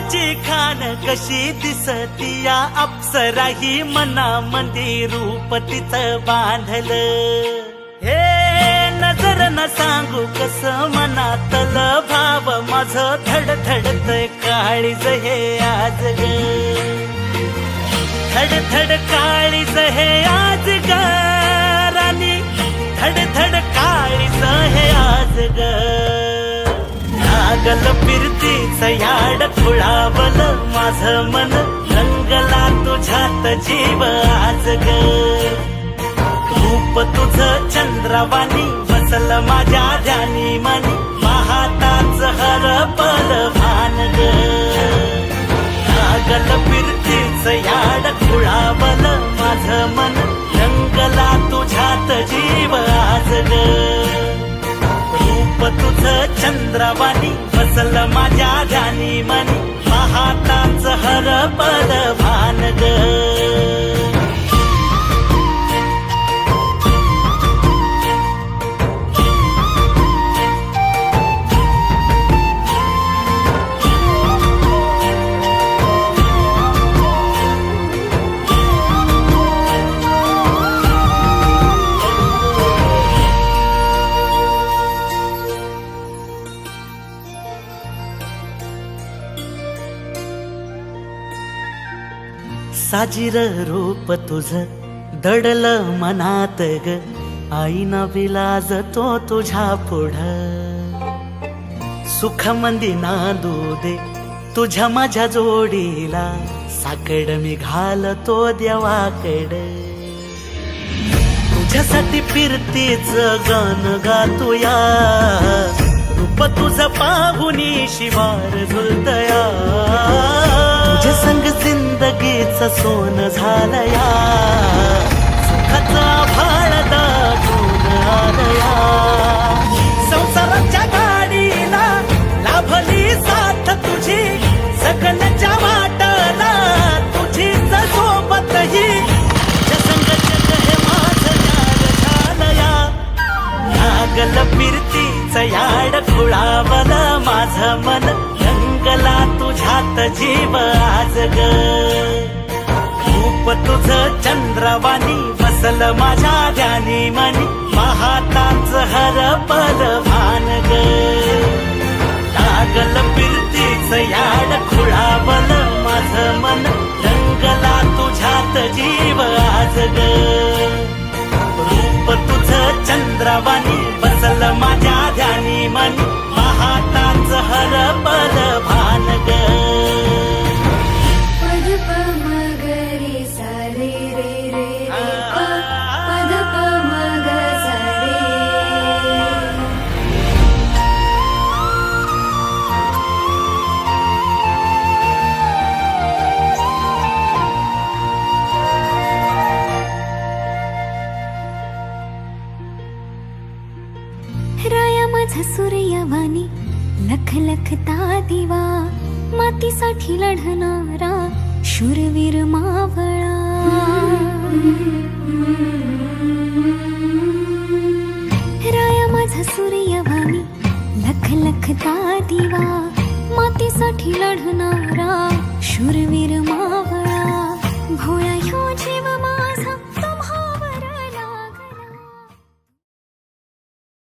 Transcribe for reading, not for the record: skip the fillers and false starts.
रूपाची खान कशी दिसती या अप्सरा ही मनामंदी रूप तिचं बांधलं. हे नजर न सांगू कस मनातल भाव माझं धडधडतय काळीज हे आज ग. धडधड काळीज हे आज ग राणी, धडधड काळीज हे आज ग. लागल फिरतीच याड खुळावल माझं मन, रंगला तुझ्यात जीव आज ग. रूप तुझं चंद्रवाणी बसल माझ्या ध्यानी मनी, पाहताच हरपल भान ग. लागल फिरतीच याड खुळावल माझं मन, रंगला तुझ्यात जीव आज ग. रूप तुझं चंद्रवाणी बसल माझ्या ध्यानी मनी, पाहताच हरपल भान ग. साजीर रूप तुझं दडल मनात ग, आईना विलाज तो तुझ्या पुढं. सुखमंदी नांदू दे तुझ्या माझ्या जोडीला, साकड मी घालतो देवाकड. तुझ्यासाठी फिरतीच गान गातोया, रूप तुझं पाहुनी शिवार झुलतया. तुझ्या संग जिंदगीच सोन झालया, सुखाचा भाळ दाटून आलया. संसाराच्या गाडीला लाभली साथ तुझी, सगळ्यांच्या वाटला तुझीच सोबत ही. तुझ्या संग जग हे माझं न्याय झालया. लागल फिरतीच याड खुळावल माझं मन, रंगला तुझ्यात जीव आज ग. रूप तुझं चंद्रवाणी बसल माझ्या ध्यानी मनी, पाहताच हरपल भान ग. लागल फिरतीच याड खुळावल माझं मन, रंगला तुझ्यात जीव आज ग. रूप तुझं चंद्रवाणी बसल माझ्या ध्यानी मनी, पाहताच हरपल भान ग. पद प म ग रे सा रे रे रे रे प, पद प म ग सा रे. राया माझा सूर्यवाणी लख लखता दिवा, मातीसाठी लढणारा शूरवीर मावळा. राया माझा सूर्यवाणी लख लखता दिवा, मातीसाठी लढणारा शूरवीर मावळा. भोळा ह्यो जीव